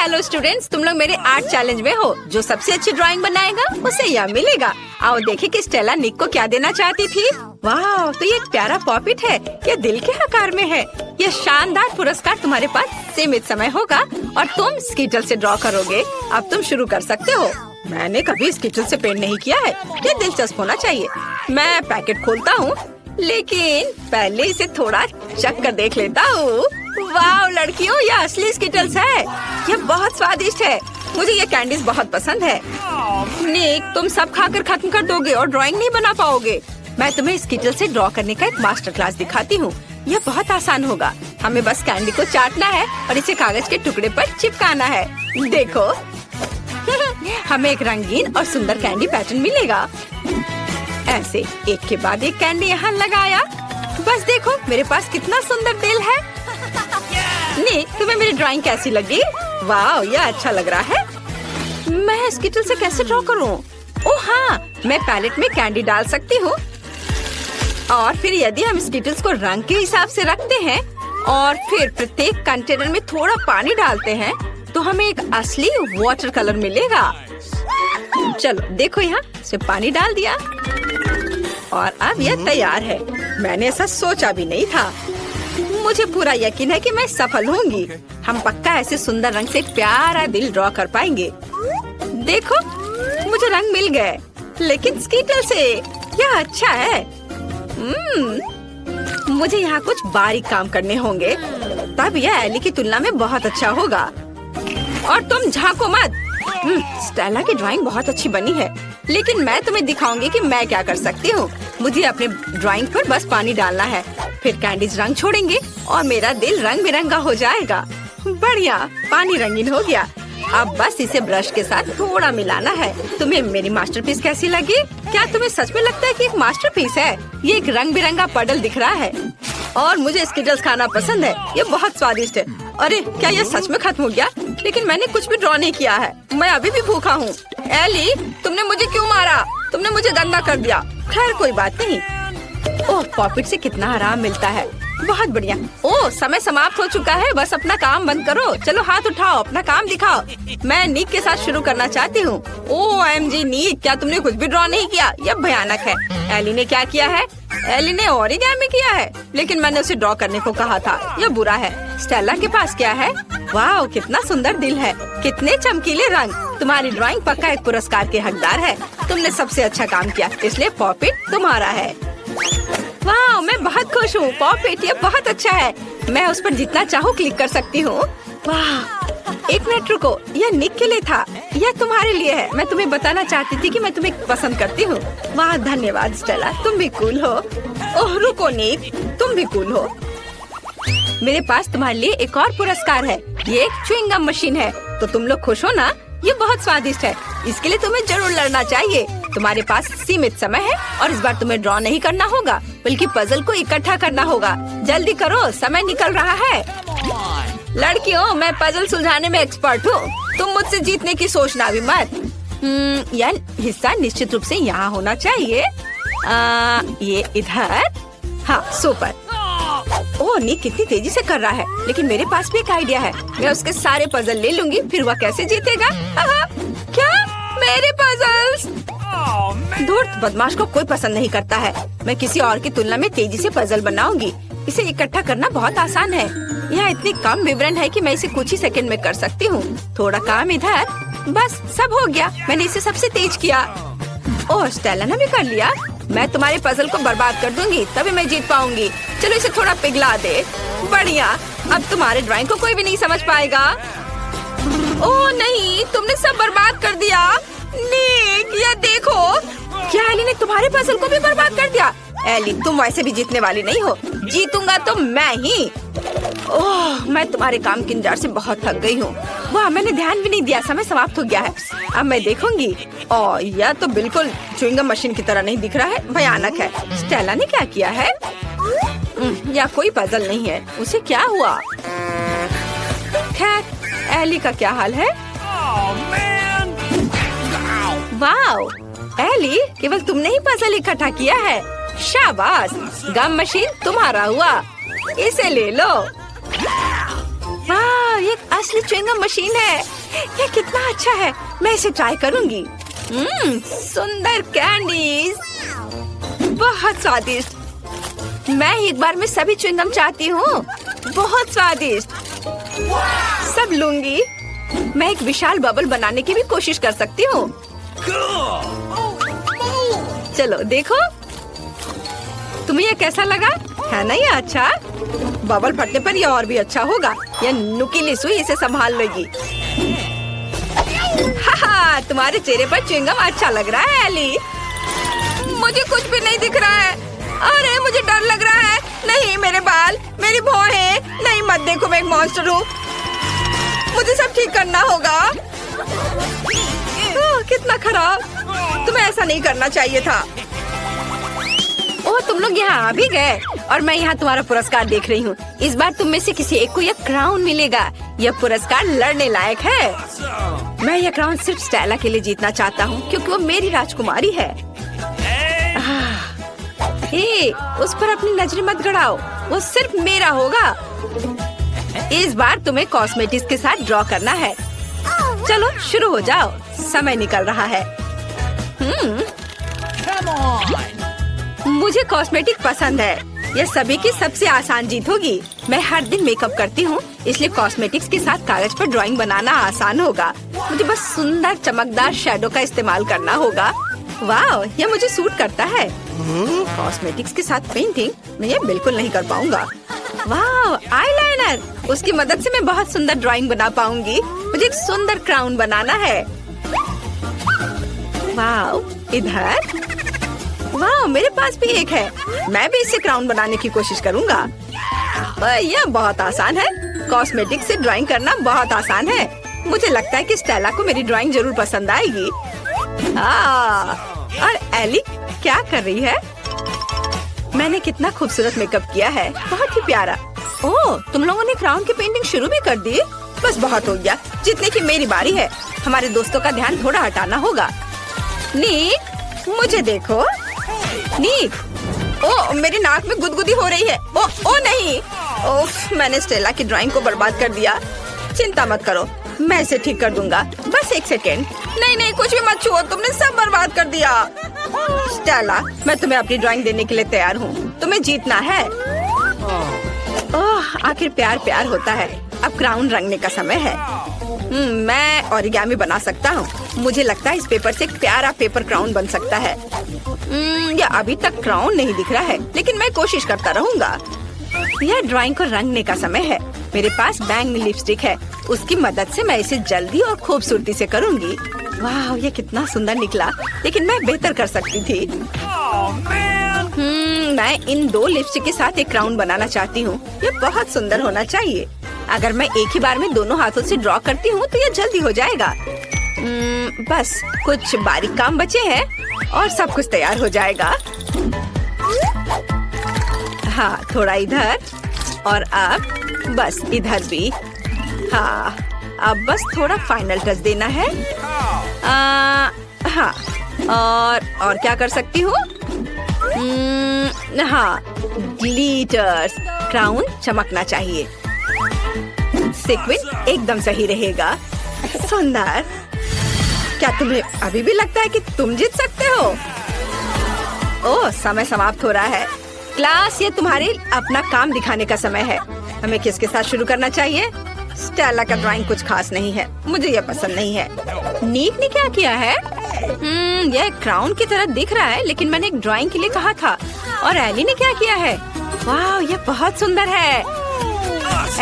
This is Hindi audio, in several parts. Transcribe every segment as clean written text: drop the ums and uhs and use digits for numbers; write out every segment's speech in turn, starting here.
हेलो स्टूडेंट्स, तुम लोग मेरे आर्ट चैलेंज में हो। जो सबसे अच्छी ड्राइंग बनाएगा उसे यह मिलेगा। आओ देखें कि स्टेला निक को क्या देना चाहती थी। वाह, तो ये एक प्यारा पॉपिट है। ये दिल के आकार में है। ये शानदार पुरस्कार तुम्हारे पास सीमित समय होगा और तुम स्कीटल से ड्रॉ करोगे। अब तुम शुरू कर सकते हो। मैंने कभी स्कीटल से पेंट नहीं किया है। ये दिलचस्प होना चाहिए। मैं पैकेट खोलता हूँ, लेकिन पहले इसे थोड़ा चख कर देख लेता हूँ। वाह लड़कियों, ये असली स्कीटल्स है। ये बहुत स्वादिष्ट है। मुझे ये कैंडीज बहुत पसंद है। निक, तुम सब खाकर खत्म कर दोगे और ड्राइंग नहीं बना पाओगे। मैं तुम्हें स्कीटल से ड्रॉ करने का एक मास्टर क्लास दिखाती हूँ। यह बहुत आसान होगा। हमें बस कैंडी को चाटना है और इसे कागज के टुकड़े पर चिपकाना है। देखो हमें एक रंगीन और सुंदर कैंडी पैटर्न मिलेगा। ऐसे एक के बाद एक कैंडी यहाँ लगाया। बस देखो मेरे पास कितना सुंदर दिल है। निक, तुम्हें मेरी ड्राइंग कैसी लगी? वाह, यह अच्छा लग रहा है। मैं स्कीटल से कैसे ड्रॉ करूं? ओह हाँ, मैं पैलेट में कैंडी डाल सकती हूँ। और फिर यदि हम स्कीटल्स को रंग के हिसाब से रखते हैं और फिर प्रत्येक कंटेनर में थोड़ा पानी डालते हैं, तो हमें एक असली वाटर कलर मिलेगा। चलो देखो, यहाँ से पानी डाल दिया और अब यह तैयार है। मैंने ऐसा सोचा भी नहीं था। मुझे पूरा यकीन है कि मैं सफल होंगी। हम पक्का ऐसे सुंदर रंग से एक प्यारा दिल ड्रॉ कर पाएंगे। देखो, मुझे रंग मिल गए, लेकिन स्कीटल से। यह अच्छा है। मुझे यहाँ कुछ बारीक काम करने होंगे, तब यह एली की तुलना में बहुत अच्छा होगा। और तुम झांको मत। स्टेला की ड्राइंग बहुत अच्छी बनी है, लेकिन मैं तुम्हें दिखाऊंगी कि मैं क्या कर सकती हूँ। मुझे अपने ड्राइंग पर बस पानी डालना है, फिर कैंडीज रंग छोड़ेंगे और मेरा दिल रंग बिरंगा हो जाएगा। बढ़िया, पानी रंगीन हो गया। अब बस इसे ब्रश के साथ थोड़ा मिलाना है। तुम्हें मेरी मास्टरपीस कैसी लगी? क्या तुम्हें सच में लगता है कि एक मास्टरपीस है? ये एक रंग बिरंगा पडल दिख रहा है और मुझे स्कीटल्स खाना पसंद है। ये बहुत स्वादिष्ट है। अरे क्या ये सच में खत्म हो गया? लेकिन मैंने कुछ भी ड्रॉ नहीं किया है। मैं अभी भी भूखा हूँ। एली, तुमने मुझे क्यों मारा? तुमने मुझे गंदा कर दिया। खैर कोई बात नहीं। ओह, पॉपिट से कितना आराम मिलता है। बहुत बढ़िया। ओह, समय समाप्त हो चुका है। बस अपना काम बंद करो। चलो हाथ उठाओ, अपना काम दिखाओ। मैं निक के साथ शुरू करना चाहती हूँ। OMG निक, क्या तुमने कुछ भी ड्रॉ नहीं किया? यह भयानक है। एली ने क्या किया है? एली ने ओरिगामी किया है, लेकिन मैंने उसे ड्रॉ करने को कहा था। यह बुरा है। स्टेला के पास क्या है? वाह, कितना सुंदर दिल है। कितने चमकीले रंग। तुम्हारी ड्राइंग पक्का एक पुरस्कार के हकदार है। तुमने सबसे अच्छा काम किया, इसलिए पॉपिट तुम्हारा है। वाह, मैं बहुत खुश हूँ। पॉपिट ये बहुत अच्छा है। मैं उस पर जितना चाहूँ क्लिक कर सकती हूँ। वाह, एक मिनट रुको, यह निक के लिए था। यह तुम्हारे लिए है। मैं तुम्हें बताना चाहती थी कि मैं तुम्हें पसंद करती हूँ। वाह धन्यवाद स्टेला, तुम भी कूल हो। ओह रुको निक, तुम भी कूल हो। मेरे पास तुम्हारे लिए एक और पुरस्कार है। ये एक च्युइंग गम मशीन है। तो तुम लोग खुश हो ना? ये बहुत स्वादिष्ट है। इसके लिए तुम्हें जरूर लड़ना चाहिए। तुम्हारे पास सीमित समय है और इस बार तुम्हें ड्रॉ नहीं करना होगा, बल्कि पजल को इकट्ठा करना होगा। जल्दी करो, समय निकल रहा है। लड़कियों, मैं पजल सुलझाने में एक्सपर्ट हूँ। तुम मुझसे जीतने की सोचना भी मत। यह हिस्सा निश्चित रूप से यहाँ होना चाहिए। ये इधर। हाँ, सुपर। ओह, निक कितनी तेजी से कर रहा है। लेकिन मेरे पास भी एक आइडिया है। मैं उसके सारे पजल ले लूंगी, फिर वह कैसे जीतेगा? क्या? मेरे पजल्स? धूर्त बदमाश को कोई पसंद नहीं करता है। मैं किसी और की तुलना में तेजी से पजल बनाऊंगी। इसे इकट्ठा करना बहुत आसान है। यहाँ इतनी कम विवरण है कि मैं इसे कुछ ही सेकंड में कर सकती हूँ। थोड़ा काम इधर। बस सब हो गया। मैंने इसे सबसे तेज किया। ओह, स्टेला ने भी कर लिया। मैं तुम्हारे पजल को बर्बाद कर दूंगी, तभी मैं जीत पाऊंगी। चलो इसे थोड़ा पिघला दे। बढ़िया, अब तुम्हारे ड्राइंग को कोई भी नहीं समझ पाएगा। ओह नहीं, तुमने सब बर्बाद कर दिया। निक, ये देखो। क्या एली ने तुम्हारे पजल को भी बर्बाद कर दिया? एली, तुम वैसे भी जीतने वाली नहीं हो। जीतूंगा तो मैं ही। ओह, मैं तुम्हारे काम के इंतजार से बहुत थक गई हूँ। वाह, मैंने ध्यान भी नहीं दिया। समय समाप्त हो गया है। अब मैं देखूंगी। ओह, यह तो बिल्कुल च्युइंग गम मशीन की तरह नहीं दिख रहा है। भयानक है। स्टेला ने क्या किया है? या कोई पजल नहीं है। उसे क्या हुआ? खैर, एली का क्या हाल है? वाओ, एली, केवल तुमने ही पजल इकट्ठा किया है। शाबाश, गम मशीन तुम्हारा हुआ। इसे ले लो। वाह, ये एक असली च्युइंगम मशीन है। ये कितना अच्छा है, मैं इसे ट्राई करूंगी। सुंदर कैंडीज, बहुत स्वादिष्ट। मैं एक बार में सभी च्युइंगम चाहती हूँ, बहुत स्वादिष्ट। सब लूंगी। मैं एक विशाल बबल बनाने की भी कोशिश कर सकती हूँ। चलो देखो, तुम्हें ये कैसा लगा? है ना ये अच्छा? बबल फटने पर ये और भी अच्छा होगा। ये नुकीली सुई इसे संभाल लेगी। हाहा, तुम्हारे चेहरे पर च्युइंगम अच्छा लग रहा है एली। मुझे कुछ भी नहीं दिख रहा है। अरे मुझे डर लग रहा है। नहीं, मेरे बाल, मेरी भौहें। नहीं मत देखो, मैं एक मॉन्स्टर हूँ। मुझे सब ठीक करना होगा। कितना खराब, तुम्हें ऐसा नहीं करना चाहिए था। ओह, तुम लोग यहाँ आ भी गए और मैं यहाँ तुम्हारा पुरस्कार देख रही हूँ। इस बार तुम में से किसी एक को यह क्राउन मिलेगा। यह पुरस्कार लड़ने लायक है। मैं यह क्राउन सिर्फ स्टेला के लिए जीतना चाहता हूँ क्योंकि वो मेरी राजकुमारी है। हे, उस पर अपनी नजरें मत गड़ाओ, वो सिर्फ मेरा होगा। इस बार तुम्हें कॉस्मेटिक्स के साथ ड्रॉ करना है। चलो शुरू हो जाओ, समय निकल रहा है। मुझे कॉस्मेटिक पसंद है। यह सभी की सबसे आसान जीत होगी। मैं हर दिन मेकअप करती हूँ, इसलिए कॉस्मेटिक्स के साथ कागज पर ड्राइंग बनाना आसान होगा। मुझे बस सुंदर चमकदार शैडो का इस्तेमाल करना होगा। वाह, यह मुझे सूट करता है। कॉस्मेटिक्स के साथ पेंटिंग मैं ये बिल्कुल नहीं कर पाऊंगा। वाह, आईलाइनर, उसकी मदद से मैं बहुत सुंदर ड्राइंग बना पाऊंगी। मुझे एक सुंदर क्राउन बनाना है। वाह, इधर, वाह, मेरे पास भी एक है। मैं भी इससे क्राउन बनाने की कोशिश करूंगा। यह बहुत आसान है। कॉस्मेटिक से ड्राइंग करना बहुत आसान है। मुझे लगता है कि स्टेला को मेरी ड्राइंग जरूर पसंद आएगी। और एली क्या कर रही है? मैंने कितना खूबसूरत मेकअप किया है, बहुत ही प्यारा। ओह, तुम लोगों ने क्राउन की पेंटिंग शुरू भी कर दी? बस बहुत हो गया, जितने की मेरी बारी है। हमारे दोस्तों का ध्यान थोड़ा हटाना होगा। नीक, मुझे देखो। नीक, ओह, मेरी नाक में गुदगुदी हो रही है। ओ नहीं, ओफ, मैंने स्टेला की ड्राइंग को बर्बाद कर दिया। चिंता मत करो, मैं इसे ठीक कर दूंगा। बस एक सेकेंड। नहीं, कुछ भी मत छुओ, तुमने सब बर्बाद कर दिया। स्टेला, मैं तुम्हें अपनी ड्राइंग देने के लिए तैयार हूँ। तुम्हें जीतना है। ओह, आखिर प्यार प्यार होता है। अब क्राउन रंगने का समय है। मैं ओरिगामी बना सकता हूँ। मुझे लगता है इस पेपर से एक प्यारा पेपर क्राउन बन सकता है। यह अभी तक क्राउन नहीं दिख रहा है, लेकिन मैं कोशिश करता रहूंगा। यह ड्राइंग को रंगने का समय है। मेरे पास बैंगनी लिपस्टिक है, उसकी मदद से मैं इसे जल्दी और खूबसूरती से करूंगी। वाह, ये कितना सुंदर निकला, लेकिन मैं बेहतर कर सकती थी। मैं इन दो लिपस्टिक के साथ एक क्राउन बनाना चाहती हूँ। ये बहुत सुंदर होना चाहिए। अगर मैं एक ही बार में दोनों हाथों से ड्रॉ करती हूँ तो ये जल्दी हो जाएगा। बस कुछ बारीक काम बचे हैं और सब कुछ तैयार हो जाएगा। हाँ, थोड़ा इधर और अब बस इधर भी। हाँ, अब बस थोड़ा फाइनल टच देना है। हाँ, और क्या कर सकती हूँ? हाँ, ग्लिटर्स। क्राउन चमकना चाहिए। सीक्वेंस एकदम सही रहेगा। सुंदर। क्या तुम्हें अभी भी लगता है कि तुम जीत सकते हो? ओह, समय समाप्त हो रहा है। क्लास, ये तुम्हारे अपना काम दिखाने का समय है। हमें किसके साथ शुरू करना चाहिए? स्टेला का ड्राइंग कुछ खास नहीं है, मुझे ये पसंद नहीं है। नीक ने क्या किया है? यह क्राउन की तरह दिख रहा है, लेकिन मैंने एक ड्राइंग के लिए कहा था। और एली ने क्या किया है? वाह, यह बहुत सुंदर है।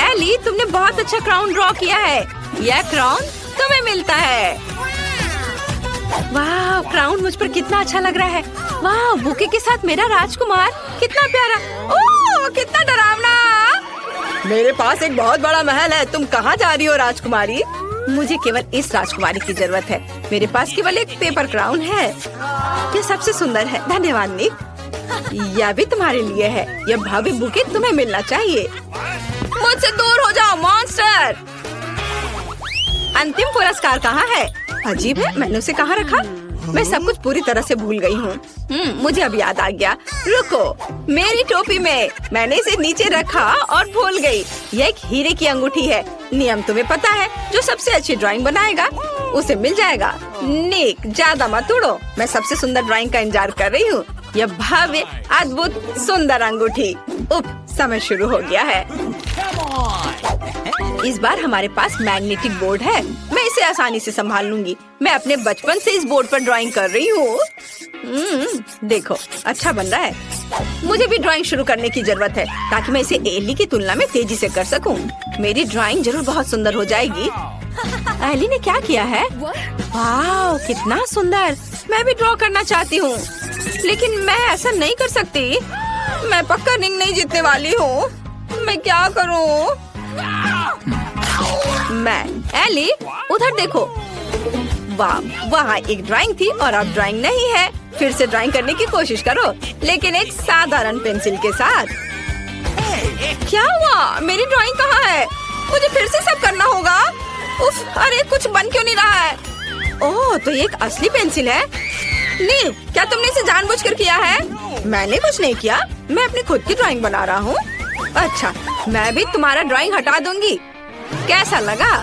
एली, तुमने बहुत अच्छा क्राउन ड्रॉ किया है। यह क्राउन तुम्हें मिलता है। वाह, क्राउन मुझ पर कितना अच्छा लग रहा है। वाह, बुके के साथ मेरा राजकुमार, कितना प्यारा। ओह, कितना डरावना। मेरे पास एक बहुत बड़ा महल है। तुम कहाँ जा रही हो राजकुमारी? मुझे केवल इस राजकुमारी की जरूरत है। मेरे पास केवल एक पेपर क्राउन है। ये सबसे सुंदर है। धन्यवाद निक। यह भी तुम्हारे लिए है। यह भव्य बुके तुम्हें मिलना चाहिए। मुझसे दूर हो जाओ मॉन्स्टर। अंतिम पुरस्कार कहाँ है? अजीब है, मैंने उसे कहाँ रखा? मैं सब कुछ पूरी तरह से भूल गई हूँ। मुझे अब याद आ गया। रुको, मेरी टोपी में मैंने इसे नीचे रखा और भूल गई। यह एक हीरे की अंगूठी है। नियम तुम्हें पता है, जो सबसे अच्छी ड्राइंग बनाएगा उसे मिल जाएगा। निक, ज्यादा मत उड़ो। मैं सबसे सुंदर ड्राइंग का इंतजार कर रही हूँ। यह भव्य, अद्भुत, सुंदर अंगूठी। समय शुरू हो गया है। इस बार हमारे पास मैग्नेटिक बोर्ड है। मैं इसे आसानी से संभाल लूंगी। मैं अपने बचपन से इस बोर्ड पर ड्राइंग कर रही हूँ। देखो, अच्छा बन रहा है। मुझे भी ड्राइंग शुरू करने की जरूरत है ताकि मैं इसे एली की तुलना में तेजी से कर सकूं। मेरी ड्राइंग जरूर बहुत सुंदर हो जाएगी। एली ने क्या किया है? वाह, कितना सुंदर। मैं भी ड्रॉ करना चाहती हूँ, लेकिन मैं ऐसा नहीं कर सकती। मैं पक्का रिंग नहीं जीतने वाली हूँ। मैं क्या करूँ? एली, उधर देखो। वाह, वहाँ एक ड्राइंग थी और अब ड्राइंग नहीं है। फिर से ड्राइंग करने की कोशिश करो, लेकिन एक साधारण पेंसिल के साथ। क्या हुआ? मेरी ड्राइंग कहाँ है? मुझे फिर से सब करना होगा। उफ, अरे कुछ बन क्यों नहीं रहा है? ओह, तो ये एक असली पेंसिल है। नील, क्या तुमने इसे जानबूझकर किया है? मैंने कुछ नहीं किया। मैं अपनी खुद की ड्राइंग बना रहा हूँ। अच्छा, मैं भी तुम्हारा ड्राइंग हटा दूंगी। कैसा लगा?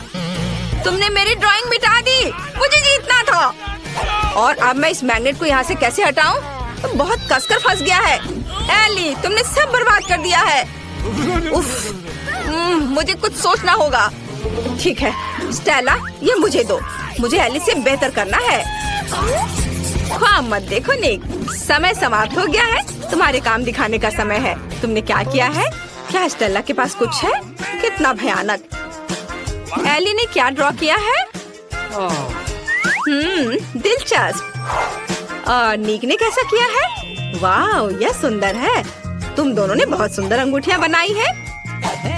तुमने मेरी ड्राइंग मिटा दी। मुझे जीतना था। और अब मैं इस मैग्नेट को यहाँ से कैसे हटाऊं? तो बहुत कसकर फंस गया है। एली, तुमने सब बर्बाद कर दिया है। उफ, मुझे कुछ सोचना होगा। ठीक है स्टेला, ये मुझे दो। मुझे एली से बेहतर करना है। ख्वाब मत देखो निक, समय समाप्त हो गया है। तुम्हारे काम दिखाने का समय है। तुमने क्या किया है? क्या स्टेला के पास कुछ है? कितना भयानक। एली ने क्या ड्रॉ किया है? दिलचस्प। और निक ने कैसा किया है? वाह, यह सुंदर है। तुम दोनों ने बहुत सुंदर अंगूठियाँ बनाई है।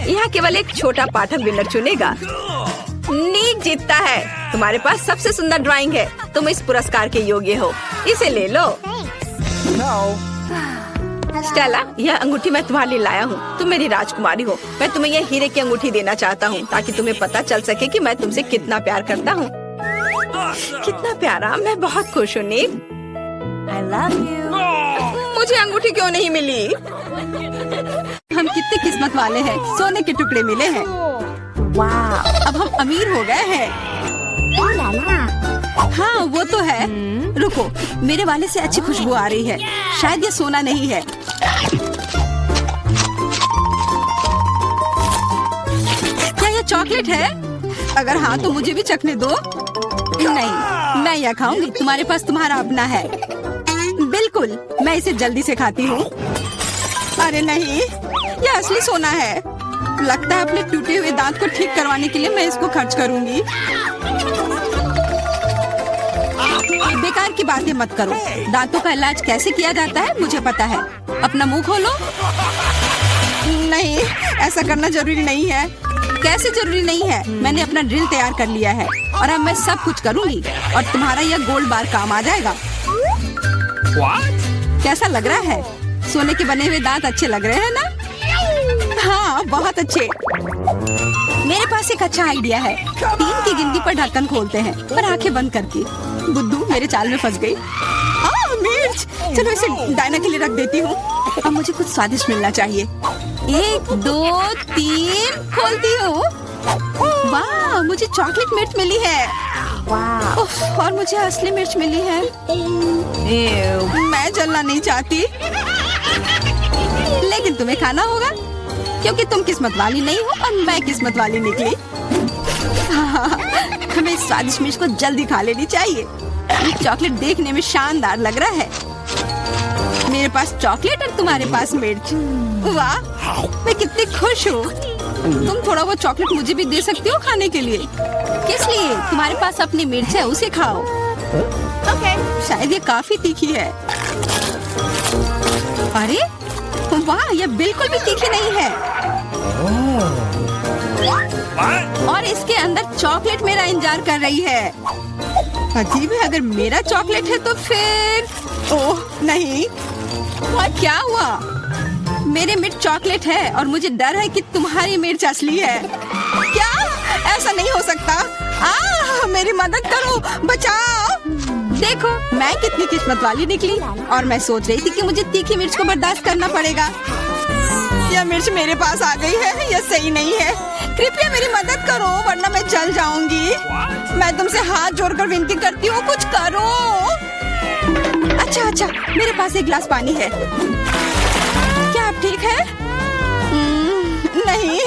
यहाँ केवल एक छोटा पाठक विनर चुनेगा। निक जीतता है। तुम्हारे पास सबसे सुंदर ड्राइंग है। तुम इस पुरस्कार के योग्य हो। इसे ले लो। स्टेला, यह अंगूठी मैं तुम्हारे लिए लाया हूँ। तुम मेरी राजकुमारी हो। मैं तुम्हें यह हीरे की अंगूठी देना चाहता हूँ ताकि तुम्हें पता चल सके कि मैं तुमसे कितना प्यार करता हूँ। कितना प्यारा। मैं बहुत खुश हूँ निक। I love you। मुझे अंगूठी क्यों नहीं मिली? हम कितने किस्मत वाले हैं। सोने के टुकड़े मिले हैं। वाह, अब हम अमीर हो गए हैं। हाँ, वो तो है। रुको, मेरे वाले से अच्छी खुशबू आ रही है। शायद ये सोना नहीं है। क्या ये चॉकलेट है? अगर हाँ तो मुझे भी चखने दो। नहीं, मैं यह खाऊंगी। तुम्हारे पास तुम्हारा अपना है। बिल्कुल, मैं इसे जल्दी से खाती हूँ। अरे नहीं, यह असली सोना है। लगता है अपने टूटे हुए दांत को ठीक करवाने के लिए मैं इसको खर्च करूंगी। बेकार की बातें मत करो। दांतों का इलाज कैसे किया जाता है मुझे पता है। अपना मुंह खोलो। नहीं, ऐसा करना जरूरी नहीं है। कैसे जरूरी नहीं है? मैंने अपना ड्रिल तैयार कर लिया है और अब मैं सब कुछ करूंगी और तुम्हारा यह गोल्ड बार काम आ जाएगा। कैसा लग रहा है? सोने के बने हुए दांत अच्छे लग रहे हैं ना? हाँ, बहुत अच्छे। मेरे पास एक अच्छा आइडिया है। 3 की गिनती पर ढक्कन खोलते हैं, पर आंखें बंद करके। बुद्धू मेरे चाल में फंस गई। मिर्च, चलो इसे डायना के लिए रख देती हूँ। अब मुझे कुछ स्वादिष्ट मिलना चाहिए। 1 2 3 खोलती हूँ। वाह, मुझे चॉकलेट मिर्च मिली है। वाह, और मुझे असली मिर्च मिली है। मैं जलना नहीं चाहती, लेकिन तुम्हें खाना होगा क्योंकि तुम किस्मत वाली नहीं हो और मैं किस्मत वाली निकली। हमें इस स्वादिष्ट मिर्च को जल्दी खा लेनी चाहिए। ये चॉकलेट देखने में शानदार लग रहा है। मेरे पास चॉकलेट और तुम्हारे पास मिर्च। वाह, मैं कितनी खुश हूँ। तुम थोड़ा वो चॉकलेट मुझे भी दे सकती हो खाने के लिए। किस लिए? तुम्हारे पास अपनी मिर्च है, उसे खाओ। शायद ये काफी तीखी है। अरे वाह, यह बिल्कुल भी तीखी नहीं है। और इसके अंदर चॉकलेट मेरा इंतजार कर रही है। अजीब है, अगर मेरा चॉकलेट है तो फिर ओह नहीं। क्या हुआ? मेरे मिर्च चॉकलेट है और मुझे डर है कि तुम्हारी मिर्च असली है। क्या? ऐसा नहीं हो सकता। मेरी मदद करो, बचाओ। देखो मैं कितनी किस्मत वाली निकली। और मैं सोच रही थी कि मुझे तीखी मिर्च को बर्दाश्त करना पड़ेगा। यह मिर्च मेरे पास आ गई है, यह सही नहीं है। कृपया मेरी मदद करो वरना मैं जल जाऊंगी। मैं तुमसे हाथ जोड़कर विनती करती हूँ, कुछ करो। अच्छा, मेरे पास एक गिलास पानी है। क्या आप ठीक है? नहीं,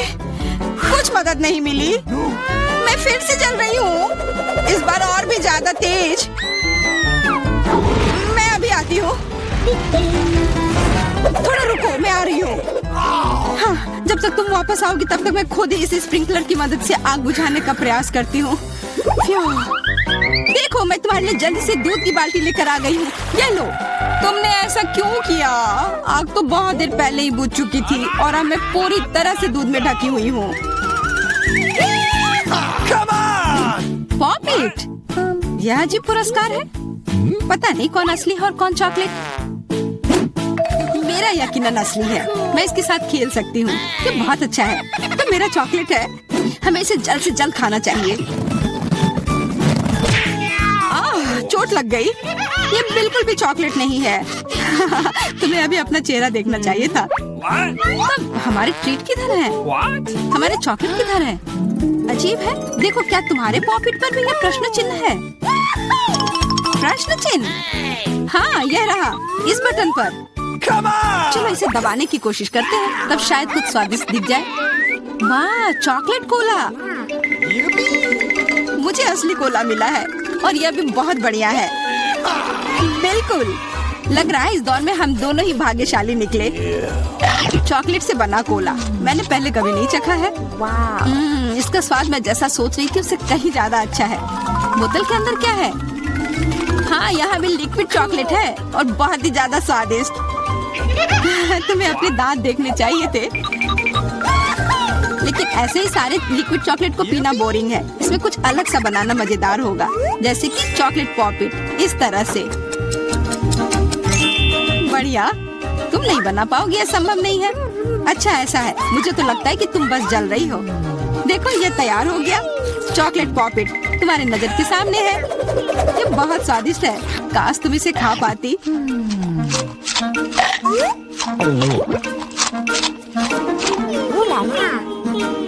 कुछ मदद नहीं मिली। मैं फिर से जल रही हूँ, इस बार और भी ज्यादा तेज। मैं अभी आती हूँ। थोड़ा रुको, मैं आ रही हूँ। हाँ, जब तक तुम वापस आओगी तब तक मैं खुद ही इस स्प्रिंकलर की मदद से आग बुझाने का प्रयास करती हूँ। देखो मैं तुम्हारे लिए जल्दी से दूध की बाल्टी लेकर आ गई हूँ। ये लो। तुमने ऐसा क्यों किया? आग तो बहुत देर पहले ही बुझ चुकी थी और अब मैं पूरी तरह से दूध में ढकी हुई हूँ। पॉपिट, यह अजीब पुरस्कार है। पता नहीं कौन असली है और कौन चॉकलेट। मेरा यकीनन असली है। मैं इसके साथ खेल सकती हूँ। ये बहुत अच्छा है। तो मेरा चॉकलेट है। हमें इसे जल्द से जल्द खाना चाहिए। चोट लग गई। ये बिल्कुल भी चॉकलेट नहीं है। तुम्हें अभी अपना चेहरा देखना चाहिए था। तब हमारे ट्रीट किधर है? हमारे चॉकलेट किधर है? अजीब है। देखो क्या तुम्हारे पॉकेट पर भी यह प्रश्न चिन्ह है? प्रश्न चिन्ह? हाँ, यह रहा इस बटन पर। चलो इसे दबाने की कोशिश करते हैं, तब शायद कुछ स्वादिष्ट दिख जाए। वाह, चॉकलेट कोला। मुझे असली कोला मिला है और यह भी बहुत बढ़िया है। बिल्कुल, लग रहा है इस दौर में हम दोनों ही भाग्यशाली निकले। चॉकलेट से बना कोला मैंने पहले कभी नहीं चखा है। इसका स्वाद मैं जैसा सोच रही थी उससे कहीं ज्यादा अच्छा है। बोतल के अंदर क्या है? हाँ, यहाँ भी लिक्विड चॉकलेट है और बहुत ही ज्यादा स्वादिष्ट। तुम्हें अपने दांत देखने चाहिए थे। लेकिन ऐसे ही सारे लिक्विड चॉकलेट को पीना बोरिंग है। इसमें कुछ अलग सा बनाना मजेदार होगा, जैसे कि चॉकलेट पॉपिट इस तरह से। बढ़िया। तुम नहीं बना पाओगे, यह संभव नहीं है। अच्छा ऐसा है, मुझे तो लगता है कि तुम बस जल रही हो। देखो ये तैयार हो गया। चॉकलेट पॉपिट तुम्हारे नजर के सामने है। ये बहुत स्वादिष्ट है। काश तुम इसे खा पाती।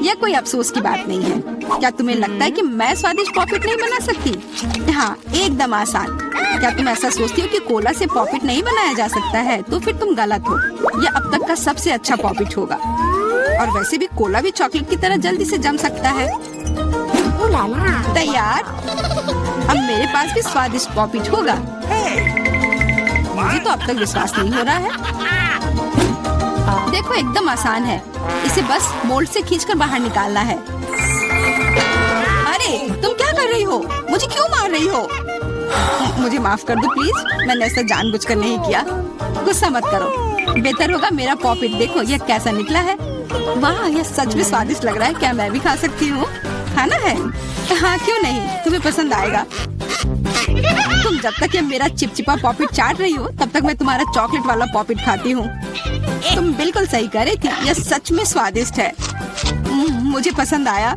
यह कोई अफसोस की बात नहीं है। क्या तुम्हें लगता है कि मैं स्वादिष्ट पॉपिट नहीं बना सकती? हाँ, एकदम आसान। क्या तुम ऐसा सोचती हो कि कोला से पॉपिट नहीं बनाया जा सकता है? तो फिर तुम गलत हो। यह अब तक का सबसे अच्छा पॉपिट होगा। और वैसे भी कोला भी चॉकलेट की तरह जल्दी से जम सकता है। तैयार? अब मेरे पास भी स्वादिष्ट पॉपिट होगा। मुझे तो अब तक विश्वास नहीं हो रहा है। देखो एकदम आसान है। इसे बस मोल्ड से खींचकर बाहर निकालना है। अरे तुम क्या कर रही हो? मुझे क्यों मार रही हो? मुझे माफ कर दो प्लीज। मैंने ऐसा जानबूझकर नहीं किया। गुस्सा मत करो। बेहतर होगा मेरा पॉपिट देखो यह कैसा निकला है। वाह, यह सच में स्वादिष्ट लग रहा है। क्या मैं भी खा सकती हूँ? खाना है? हाँ, क्यों नहीं, तुम्हें पसंद आएगा। तुम जब तक ये मेरा चिपचिपा पॉपिट चाट रही हो तब तक मैं तुम्हारा चॉकलेट वाला पॉपिट खाती हूँ। तुम बिल्कुल सही कह रही थी, यह सच में स्वादिष्ट है। मुझे पसंद आया।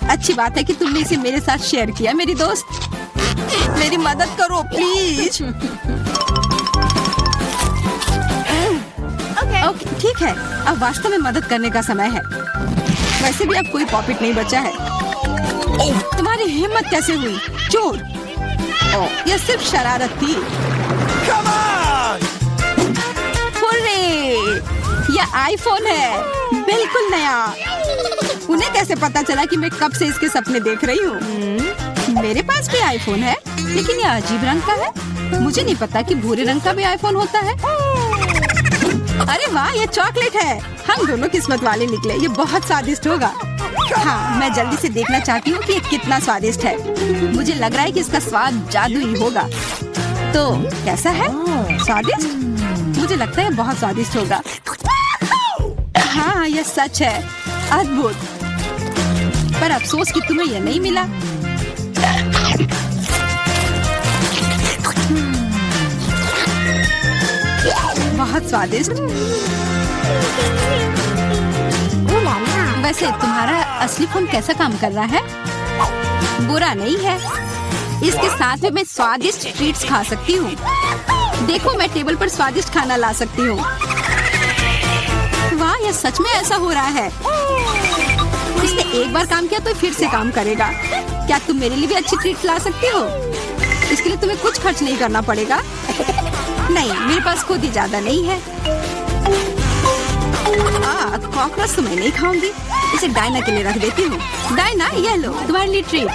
अच्छी बात है कि तुमने इसे मेरे साथ शेयर किया मेरी दोस्त। मेरी मदद करो प्लीज। ओके, ठीक है। अब वास्तव में मदद करने का समय है। वैसे भी अब कोई पॉपिट नहीं बचा है। तुम्हारी हिम्मत कैसे हुई? चोर! यह सिर्फ शरारत थी। यह आईफोन है, बिल्कुल नया। उन्हें कैसे पता चला कि मैं कब से इसके सपने देख रही हूँ? मेरे पास भी आईफोन है, लेकिन यह अजीब रंग का है। मुझे नहीं पता कि भूरे रंग का भी आईफोन होता है। अरे वाह, ये चॉकलेट है। हम दोनों किस्मत वाले निकले। ये बहुत स्वादिष्ट होगा। हाँ, मैं जल्दी से देखना चाहती हूँ कि ये कितना स्वादिष्ट है। मुझे लग रहा है कि इसका स्वाद जादुई होगा। तो कैसा है? स्वादिष्ट? मुझे लगता है बहुत स्वादिष्ट होगा। हाँ, यह सच है। अद्भुत। पर अफसोस कि तुम्हें यह नहीं मिला। बहुत स्वादिष्ट। वैसे तुम्हारा असली फोन कैसा काम कर रहा है? बुरा नहीं है। इसके साथ में मैं स्वादिष्ट ट्रीट्स खा सकती हूँ। देखो, मैं टेबल पर स्वादिष्ट खाना ला सकती हूँ। वाह, यह सच में ऐसा हो रहा है। इसने एक बार काम किया तो फिर से काम करेगा। क्या तुम मेरे लिए भी अच्छी ट्रीट ला सकती हो? इसके लिए तुम्हें कुछ खर्च नहीं करना पड़ेगा। नहीं, मेरे पास खुद ही ज्यादा नहीं है। कॉकरोच तो मैं नहीं खाऊंगी। इसे डायना के लिए रख देती हूँ। डायना, ये लो तुम्हारे लिए ट्रीट।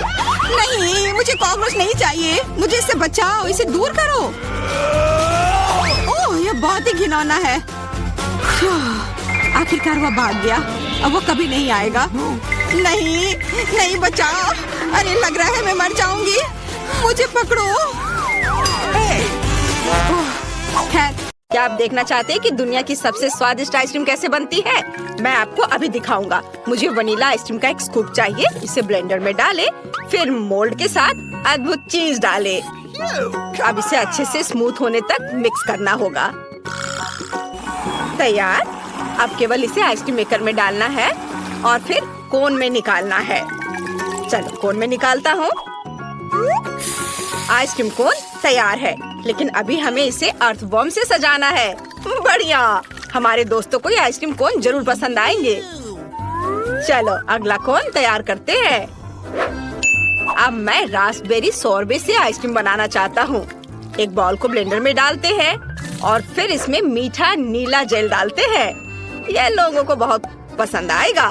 नहीं, मुझे कॉकरोच नहीं चाहिए। मुझे इससे बचाओ, इसे दूर करो। ओह, यह बहुत ही घिनौना है। आखिरकार वह भाग गया। अब वो कभी नहीं आएगा। नहीं, नहीं, बचाओ। अरे, लग रहा है मैं मर जाऊंगी। मुझे पकड़ो। खैर, क्या आप देखना चाहते हैं कि दुनिया की सबसे स्वादिष्ट आइसक्रीम कैसे बनती है? मैं आपको अभी दिखाऊंगा। मुझे वनीला आइसक्रीम का एक स्कूप चाहिए। इसे ब्लेंडर में डालें, फिर मोल्ड के साथ अद्भुत चीज डालें। अब इसे अच्छे से स्मूथ होने तक मिक्स करना होगा। तैयार। अब केवल इसे आइसक्रीम मेकर में डालना है और फिर कोन में निकालना है। चलो, कोन में निकालता हूँ। आइसक्रीम कोन तैयार है, लेकिन अभी हमें इसे अर्थवॉर्म से सजाना है। बढ़िया, हमारे दोस्तों को ये आइसक्रीम कोन जरूर पसंद आएंगे। चलो, अगला कोन तैयार करते हैं। अब मैं रास्पबेरी सोरबे से आइसक्रीम बनाना चाहता हूँ। एक बॉल को ब्लेंडर में डालते हैं और फिर इसमें मीठा नीला जेल डालते हैं। यह लोगों को बहुत पसंद आएगा।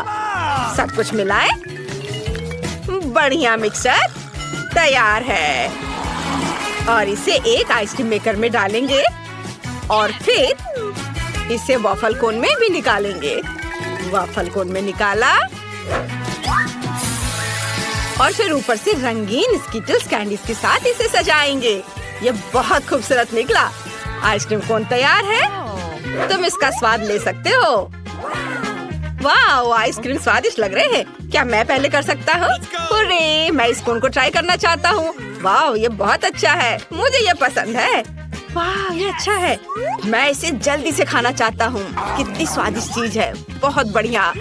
सब कुछ मिलाएं। बढ़िया, मिक्सचर तैयार है और इसे एक आइसक्रीम मेकर में डालेंगे और फिर इसे वॉफल कोन में भी निकालेंगे। वॉफल कोन में निकाला और फिर ऊपर से रंगीन स्किटल्स कैंडीज के साथ इसे सजाएंगे। ये बहुत खूबसूरत निकला। आइसक्रीम कोन तैयार है। तुम इसका स्वाद ले सकते हो। वाह, आइसक्रीम स्वादिष्ट लग रहे हैं। क्या मैं पहले कर सकता हूँ? अरे, मैं इस कोन को ट्राई करना चाहता हूँ। वाह, ये बहुत अच्छा है। मुझे ये पसंद है। वाह, ये अच्छा है। मैं इसे जल्दी से खाना चाहता हूँ। कितनी स्वादिष्ट चीज है। बहुत बढ़िया।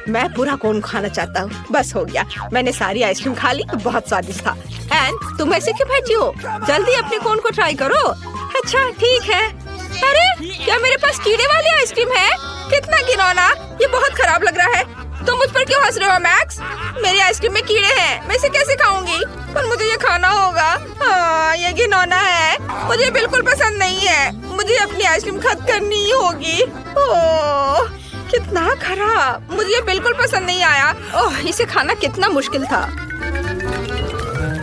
मैं पूरा कोन खाना चाहता हूँ। बस हो गया, मैंने सारी आइसक्रीम खा ली। बहुत स्वादिष्ट था। एन, तुम ऐसे क्यों बैठी हो? जल्दी अपने कोन को ट्राई करो। अच्छा, ठीक है। अरे, क्या मेरे पास कीड़े वाली आइसक्रीम है? कितना घिनौना। ये बहुत खराब लग रहा है। तुम मुझ पर क्यों हंस रहे हो मैक्स? मेरी आइसक्रीम में कीड़े हैं। मैं इसे कैसे खाऊंगी? पर मुझे ये खाना होगा। हाँ, ये घिनौना है। मुझे बिल्कुल पसंद नहीं है। मुझे अपनी आइसक्रीम खत्म करनी ही होगी। ओह, कितना खराब। मुझे ये बिल्कुल पसंद नहीं आया। ओह, इसे खाना कितना मुश्किल था।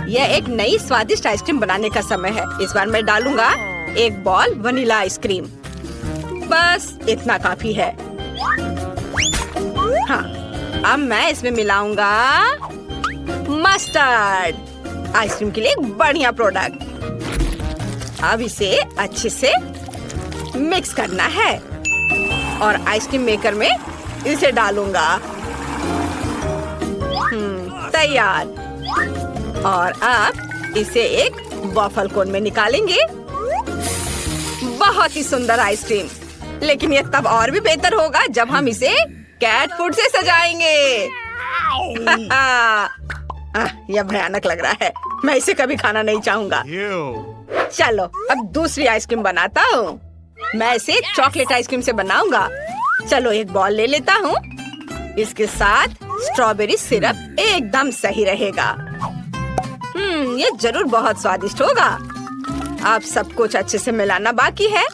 यह एक नई स्वादिष्ट आइसक्रीम बनाने का समय है। इस बार मैं डालूंगा एक बॉल वनीला आइसक्रीम। बस इतना काफी है। हाँ, अब मैं इसमें मिलाऊंगा मस्टर्ड। आइसक्रीम के लिए एक बढ़िया प्रोडक्ट। अब इसे अच्छे से मिक्स करना है और आइसक्रीम मेकर में इसे डालूंगा। तैयार। और अब इसे एक वॉफल कोन में निकालेंगे। बहुत ही सुंदर आइसक्रीम। लेकिन ये तब और भी बेहतर होगा जब हम इसे कैट फूड से सजाएंगे। यह भयानक लग रहा है। मैं इसे कभी खाना नहीं चाहूंगा। चलो, अब दूसरी आइसक्रीम बनाता हूँ। मैं इसे चॉकलेट आइसक्रीम से बनाऊंगा। चलो, एक बॉल ले लेता हूँ। इसके साथ स्ट्रॉबेरी सिरप एकदम सही रहेगा। ये जरूर बहुत स्वादिष्ट होगा। अब सब कुछ अच्छे से मिलाना बाकी है।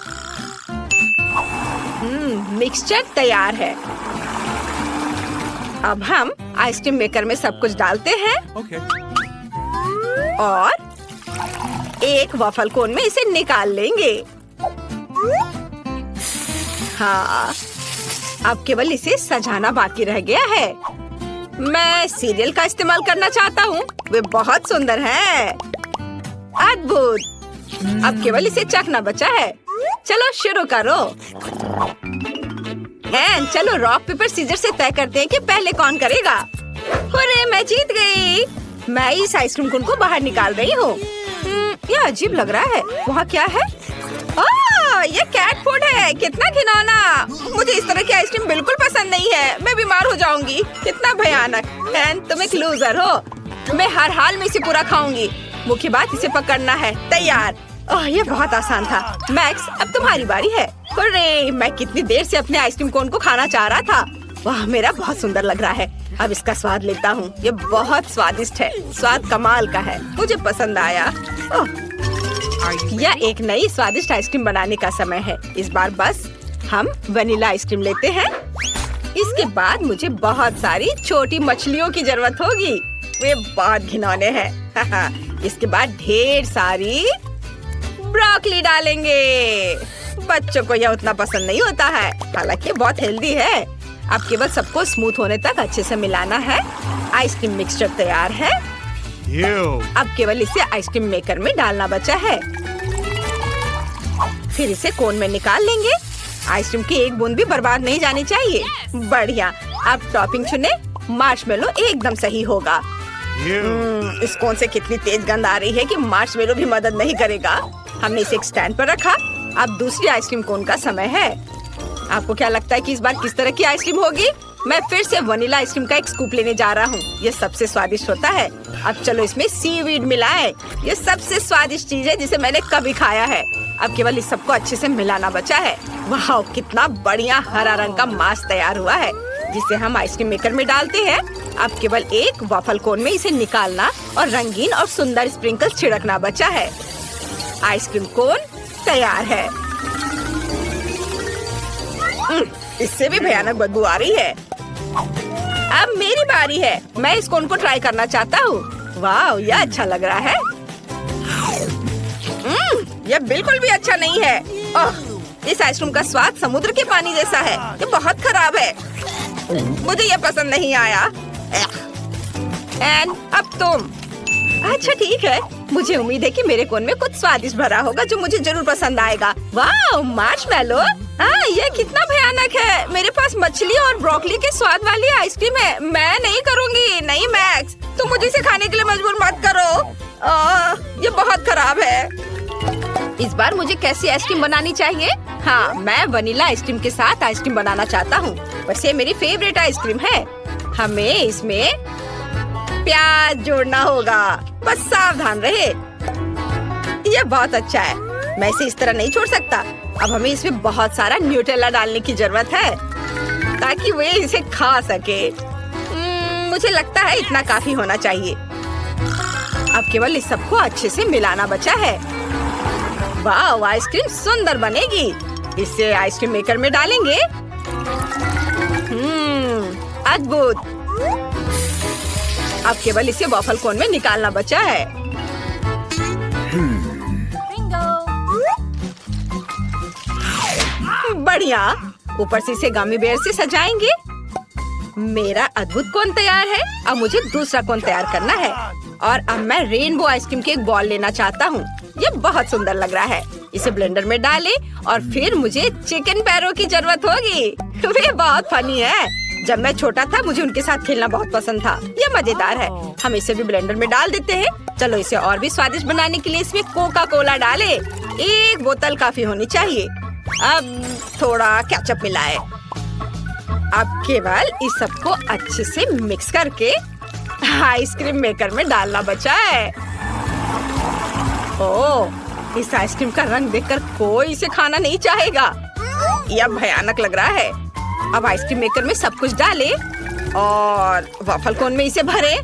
मिक्सचर तैयार है। अब हम आइसक्रीम मेकर में सब कुछ डालते हैं और एक वॉफल कोन में इसे निकाल लेंगे। हाँ, अब केवल इसे सजाना बाकी रह गया है। मैं सीरियल का इस्तेमाल करना चाहता हूँ। वे बहुत सुंदर हैं। अद्भुत। अब केवल इसे चखना बचा है। चलो, शुरू करो। चलो, रॉक पेपर सीजर से तय करते हैं कि पहले कौन करेगा। अरे, मैं जीत गई। मैं इस आइसक्रीम कोन को बाहर निकाल रही हूँ। यह अजीब लग रहा है। वहाँ क्या है? ये कैट फूड है। कितना घिनौना। मुझे इस तरह की आइसक्रीम बिल्कुल पसंद नहीं है। मैं बीमार हो जाऊंगी। कितना भयानक। तुम एक लूजर हो। मैं हर हाल में इसे पूरा खाऊंगी। मुख्य बात इसे पकड़ना है। तैयार। ओह, ये बहुत आसान था। मैक्स, अब तुम्हारी बारी है। अरे, मैं कितनी देर से अपने आइसक्रीम कोन को खाना चाह रहा था। वाह, मेरा बहुत सुंदर लग रहा है। अब इसका स्वाद लेता हूँ। ये बहुत स्वादिष्ट है। स्वाद कमाल का है, मुझे पसंद आया। यह एक नई स्वादिष्ट आइसक्रीम बनाने का समय है। इस बार बस हम वनीला आइसक्रीम लेते हैं। इसके बाद मुझे बहुत सारी छोटी मछलियों की जरूरत होगी। वे बहुत घिनौने हैं। इसके बाद ढेर सारी ब्रोकली डालेंगे। बच्चों को यह उतना पसंद नहीं होता है, हालांकि बहुत हेल्दी है। अब केवल सबको स्मूथ होने तक अच्छे से मिलाना है। आइसक्रीम मिक्सचर तैयार है। अब केवल इसे आइसक्रीम मेकर में डालना बचा है। फिर इसे कोन में निकाल लेंगे। आइसक्रीम की एक बूंद भी बर्बाद नहीं जानी चाहिए। बढ़िया। अब टॉपिंग चुने। मार्शमेलो एकदम सही होगा। इस कोन से कितनी तेज गंध आ रही है कि मार्शमेलो भी मदद नहीं करेगा। हमने इसे एक स्टैंड पर रखा। अब दूसरी आइसक्रीम कोन का समय है। आपको क्या लगता है कि इस बार किस तरह की आइसक्रीम होगी? मैं फिर से वनीला आइसक्रीम का एक स्कूप लेने जा रहा हूँ। ये सबसे स्वादिष्ट होता है। अब चलो इसमें सीवीड मिलाएं। ये सबसे स्वादिष्ट चीज है जिसे मैंने कभी खाया है। अब केवल इस सबको अच्छे से मिलाना बचा है। वाह, कितना बढ़िया हरा रंग का मास तैयार हुआ है, जिसे हम आइसक्रीम मेकर में डालते हैं। अब केवल एक वॉफल कोन में इसे निकालना और रंगीन और सुंदर स्प्रिंकल्स छिड़कना बचा है। आइसक्रीम कोन तैयार है। इससे भी भयानक बदबू आ रही है। अब मेरी बारी है। मैं इस कोन को ट्राई करना चाहता हूँ। वाह, यह अच्छा लग रहा है। यह बिल्कुल भी अच्छा नहीं है। इस आइसक्रीम का स्वाद समुद्र के पानी जैसा है। ये बहुत खराब है। मुझे यह पसंद नहीं आया। एंड अब तुम। अच्छा ठीक है, मुझे उम्मीद है कि मेरे कोन में कुछ स्वादिष्ट भरा होगा जो मुझे जरूर पसंद आएगा। वाह, मार्शमेलो। हाँ, यह कितना भयानक है। मेरे पास मछली और ब्रोकली के स्वाद वाली आइसक्रीम है। मैं नहीं करूँगी। नहीं मैक्स, तुम मुझे इसे खाने के लिए मजबूर मत करो। ये बहुत खराब है। इस बार मुझे कैसी आइसक्रीम बनानी चाहिए? हाँ, मैं वनीला आइसक्रीम के साथ आइसक्रीम बनाना चाहता हूँ। वैसे मेरी फेवरेट आइसक्रीम है। हमें इसमें प्याज जोड़ना होगा। बस सावधान रहे। यह बहुत अच्छा है। मैं इसे इस तरह नहीं छोड़ सकता। अब हमें इसमें बहुत सारा न्यूटेला डालने की जरूरत है ताकि वे इसे खा सके। मुझे लगता है इतना काफी होना चाहिए। अब केवल इस सबको अच्छे से मिलाना बचा है। वाह, आइसक्रीम सुंदर बनेगी। इसे आइसक्रीम मेकर में डालेंगे। अद्भुत। अब केवल इसे वॉफल कोन में निकालना बचा है। बढ़िया। ऊपर से इसे गमी बेयर से सजाएंगे। मेरा अद्भुत कोन तैयार है। अब मुझे दूसरा कोन तैयार करना है। और अब मैं रेनबो आइसक्रीम के एक बॉल लेना चाहता हूँ। ये बहुत सुंदर लग रहा है। इसे ब्लेंडर में डालें और फिर मुझे चिकन पैरों की जरूरत होगी। वे बहुत फनी है। जब मैं छोटा था मुझे उनके साथ खेलना बहुत पसंद था। ये मजेदार है। हम इसे भी ब्लेंडर में डाल देते हैं। चलो इसे और भी स्वादिष्ट बनाने के लिए इसमें कोका कोला डालें। एक बोतल काफी होनी चाहिए। अब थोड़ा केचप मिलाएं। अब केवल इस सबको अच्छे से मिक्स करके आइसक्रीम मेकर में डालना बचा है। ओह, इस आइसक्रीम का रंग देखकर कोई इसे खाना नहीं चाहेगा। यह भयानक लग रहा है। अब आइसक्रीम मेकर में सब कुछ डालें और वॉफल कोन में इसे भरें।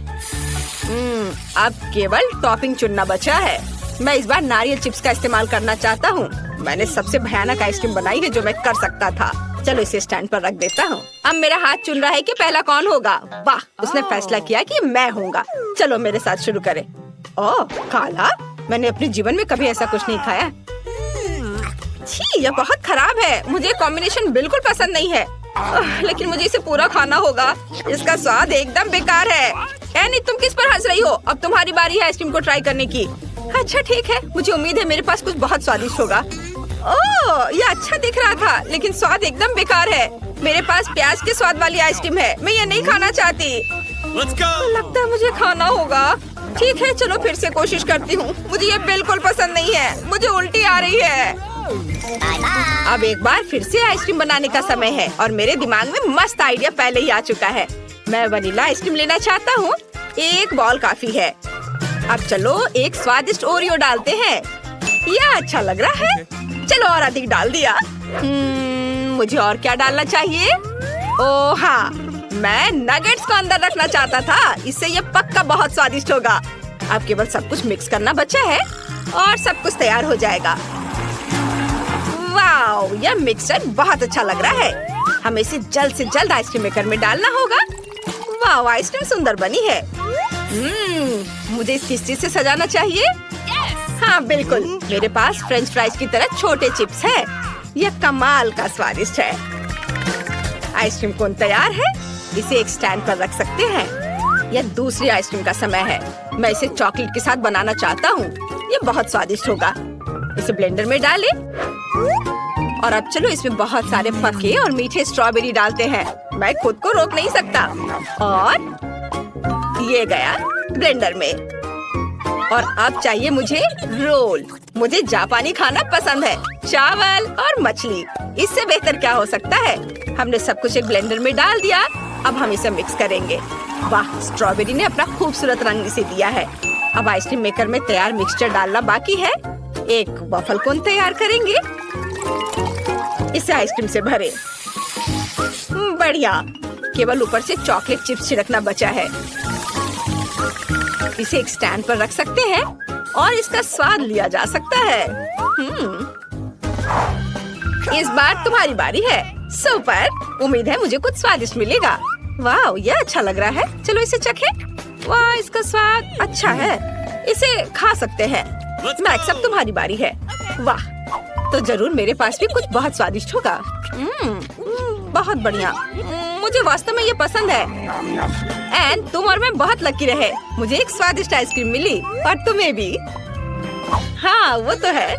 अब केवल टॉपिंग चुनना बचा है। मैं इस बार नारियल चिप्स का इस्तेमाल करना चाहता हूँ। मैंने सबसे भयानक आइसक्रीम बनाई है जो मैं कर सकता था। चलो इसे स्टैंड पर रख देता हूँ। अब मेरा हाथ चुन रहा है कि पहला कौन होगा। वाह, उसने फैसला किया कि मैं होऊंगा। चलो मेरे साथ शुरू करें। ओह, काला। मैंने अपने जीवन में कभी ऐसा कुछ नहीं खाया। छी, यह बहुत खराब है। मुझे कॉम्बिनेशन बिल्कुल पसंद नहीं है। लेकिन मुझे इसे पूरा खाना होगा। इसका स्वाद एकदम बेकार है। एनी, तुम किस पर हंस रही हो? अब तुम्हारी बारी है आइसक्रीम को ट्राई करने की। अच्छा ठीक है, मुझे उम्मीद है मेरे पास कुछ बहुत स्वादिष्ट होगा। ओह, यह अच्छा दिख रहा था लेकिन स्वाद एकदम बेकार है। मेरे पास प्याज के स्वाद वाली आइसक्रीम है। मैं ये नहीं खाना चाहती। लगता है मुझे खाना होगा। ठीक है, चलो फिर से कोशिश करती हूँ। मुझे ये बिल्कुल पसंद नहीं है। मुझे उल्टी आ रही है। अब एक बार फिर से आइसक्रीम बनाने का समय है और मेरे दिमाग में मस्त आइडिया पहले ही आ चुका है। मैं वनीला आइसक्रीम लेना चाहता हूँ। एक बॉल काफी है। अब चलो एक स्वादिष्ट ओरियो डालते हैं। यह अच्छा लग रहा है। चलो और अधिक डाल दिया। मुझे और क्या डालना चाहिए? ओह हाँ, मैं नगेट्स को अंदर रखना चाहता था। इससे ये पक्का बहुत स्वादिष्ट होगा। अब केवल सब कुछ मिक्स करना बचा है और सब कुछ तैयार हो जाएगा। वाओ, यह मिक्सचर बहुत अच्छा लग रहा है। हमें इसे जल्द से जल्द आइसक्रीम मेकर में डालना होगा। वाओ, आइसक्रीम सुंदर बनी है। मुझे इस किस चीज से सजाना चाहिए? हाँ बिल्कुल, मेरे पास फ्रेंच फ्राइज की तरह छोटे चिप्स हैं। यह कमाल का स्वादिष्ट है। आइसक्रीम कोन तैयार है। इसे एक स्टैंड पर रख सकते हैं। यह दूसरी आइसक्रीम का समय है। मैं इसे चॉकलेट के साथ बनाना चाहता हूँ। यह बहुत स्वादिष्ट होगा। इसे ब्लेंडर में डालें और अब चलो इसमें बहुत सारे पके और मीठे स्ट्रॉबेरी डालते हैं। मैं खुद को रोक नहीं सकता। और ये गया ब्लेंडर में। और अब चाहिए मुझे रोल। मुझे जापानी खाना पसंद है, चावल और मछली। इससे बेहतर क्या हो सकता है। हमने सब कुछ एक ब्लेंडर में डाल दिया। अब हम इसे मिक्स करेंगे। वाह, स्ट्रॉबेरी ने अपना खूबसूरत रंग इसे दिया है। अब आइसक्रीम मेकर में तैयार मिक्सचर डालना बाकी है। एक वफल कोन तैयार करेंगे। इसे आइसक्रीम से भरें। बढ़िया, केवल ऊपर से चॉकलेट चिप्स छिड़कना बचा है। इसे एक स्टैंड पर रख सकते हैं और इसका स्वाद लिया जा सकता है। इस बार तुम्हारी बारी है। सुपर, उम्मीद है मुझे कुछ स्वादिष्ट मिलेगा। वाह, यह अच्छा लग रहा है। चलो इसे चखें। वाह, इसका स्वाद अच्छा है। इसे खा सकते हैं। मैक्स, अब तुम्हारी बारी है। वाह, तो जरूर मेरे पास भी कुछ बहुत स्वादिष्ट होगा। बहुत बढ़िया। मुझे वास्तव में ये पसंद है। एंड तुम और मैं बहुत लकी रहे। मुझे एक स्वादिष्ट आइसक्रीम मिली और तुम्हें भी। हाँ, वो तो है।